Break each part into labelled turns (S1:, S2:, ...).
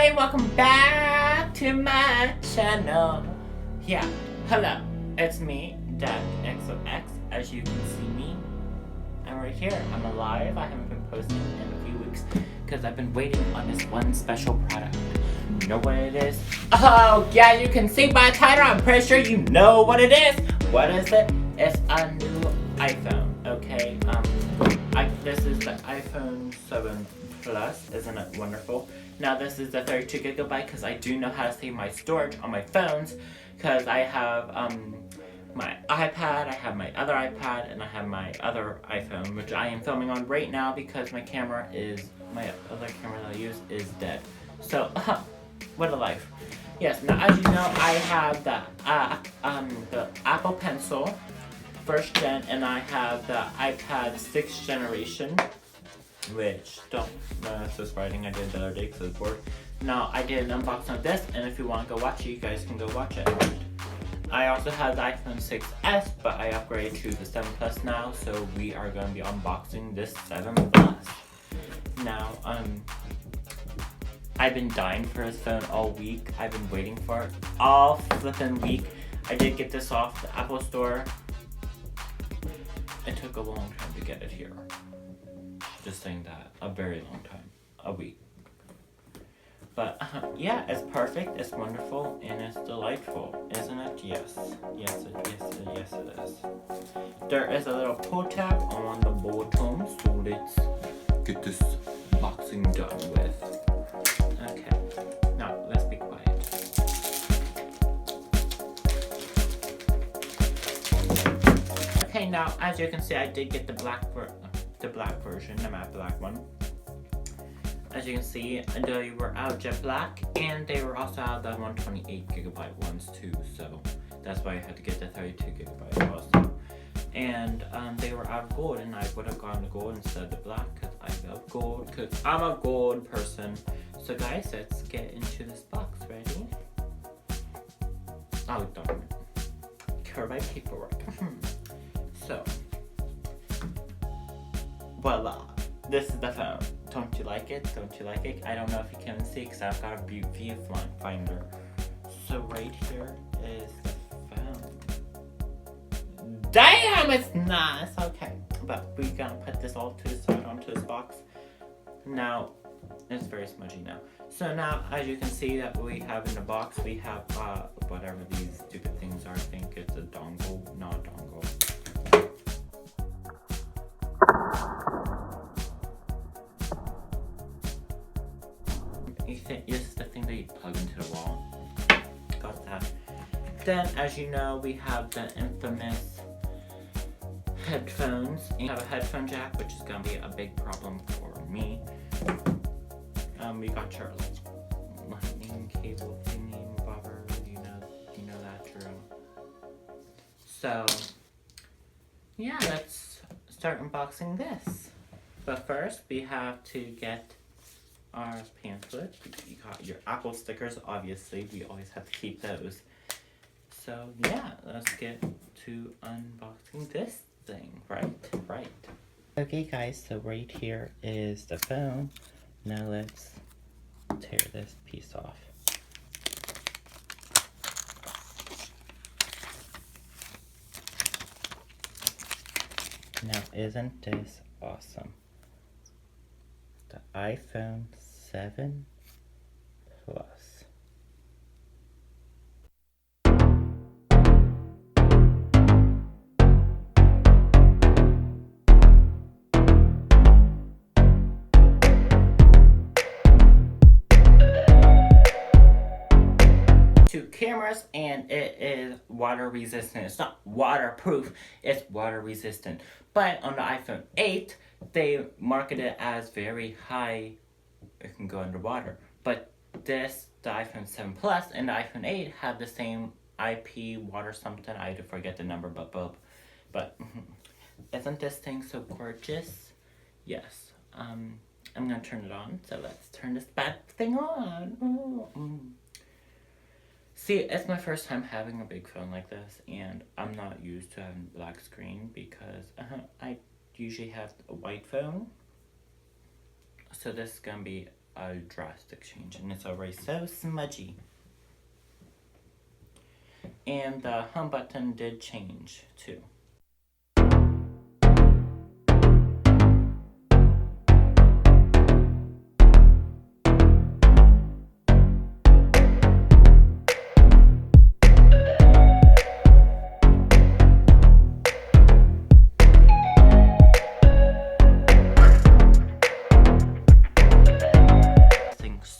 S1: everybody, welcome back to my channel. Yeah, hello, it's me, Dak XOX. As you can see me, I'm right here. I'm alive. I haven't been posting in a few weeks because I've been waiting on this one special product. You know what it is? Oh, yeah, you can see by the title. I'm pretty sure you know what it is. What is it? It's a new iPhone, okay? This is the iPhone 7 Plus. Isn't it wonderful? Now this is the 32GB because I do know how to save my storage on my phones because I have my iPad, I have my other iPad, and I have my other iPhone, which I am filming on right now because my other camera that I use is dead. So, what a life. Yes, now as you know, I have the Apple Pencil, 1st gen, and I have the iPad 6th generation, which it's just writing I did the other day because I was bored. Now, I did an unboxing of this, and if you want to go watch it, you guys can go watch it. I also have the iPhone 6s, but I upgraded to the 7 Plus now, so we are going to be unboxing this 7 Plus. Now, I've been dying for this phone all week. I've been waiting for it all flipping week. I did get this off the Apple Store. It took a long time to get it here. Just saying that. A very long time. A week. But, yeah, it's perfect, it's wonderful, and it's delightful, isn't it? Yes. Yes, it is. There is a little pull tab on the bottom, so let's get this boxing done with. Okay. Now, let's be quiet. Okay, now, as you can see, I did get the black version, the matte black one. As you can see, they were out jet black, and they were also out the 128GB ones too, so that's why I had to get the 32GB also. And they were out of gold, and I would have gone to gold instead of the black because I love gold, because I'm a gold person. So guys, let's get into this box. Ready? Oh, darn it. Covered by paperwork. So, voila. This is the phone. Don't you like it? Don't you like it? I don't know if you can see because I've got a viewfinder. So right here is the phone. Damn, it's nice. Okay, but we're gonna put this all to the side onto this box. Now, it's very smudgy now. So now, as you can see that we have in the box, we have whatever these stupid things are. I think it's a dongle. Not a dongle. This is the thing that you plug into the wall. Got that. Then, as you know, we have the infamous headphones. You have a headphone jack, which is gonna be a big problem for me. We got your lightning cable thingy bobber. You know that drill. So, yeah, let's start unboxing this. But first, we have to get our pamphlet. You got your Apple stickers, obviously. We always have to keep those. So yeah, let's get to unboxing this thing. Right. Okay guys, so right here is the phone. Now let's tear this piece off. Now isn't this awesome? The iPhone 7 Plus. Two cameras, and it is water resistant. It's not waterproof, it's water resistant. But on the iPhone 8, they market it as very high, it can go underwater. But the iPhone 7 Plus and the iPhone 8 have the same IP water something. I forget the number, but isn't this thing so gorgeous? Yes. I'm gonna turn it on. So let's turn this bad thing on. Ooh. See, it's my first time having a big phone like this, and I'm not used to having a black screen because I usually have a white phone. So this is gonna be a drastic change, and it's already so smudgy. And the home button did change too.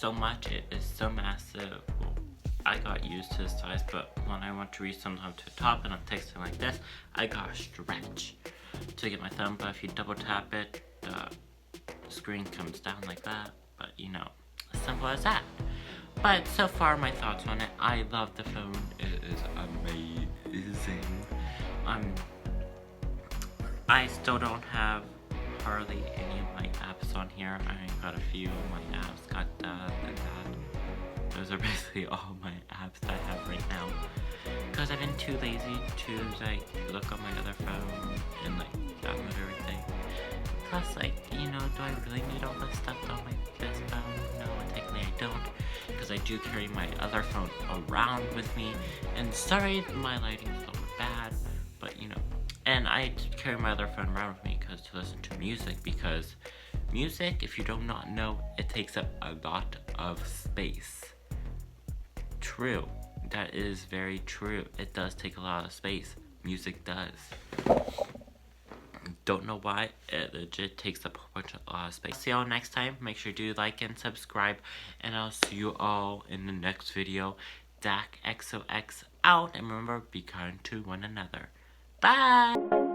S1: So much, it is so massive. I got used to this size, but when I want to reach sometimes to the top and I'm texting like this, I gotta stretch to get my thumb. But if you double tap it, the screen comes down like that. But you know, as simple as that. But so far, my thoughts on it, I love the phone. It is amazing. I still don't have hardly any of my apps on here. I got a few of my apps, got that and that. Those are basically all my apps that I have right now. Because I've been too lazy to like look on my other phone and like download everything. Plus, like, you know, do I really need all this stuff on this phone? No, technically I don't. Because I do carry my other phone around with me. And sorry, my lighting's a little bad, but you know. And I carry my other phone around with me because to listen to music, because music, if you do not know, it takes up a lot of space. True. That is very true. It does take a lot of space. Music does. Don't know why. It legit takes up a lot of space. See y'all next time. Make sure to like and subscribe. And I'll see you all in the next video. DAC XOX out. And remember, be kind to one another. Bye!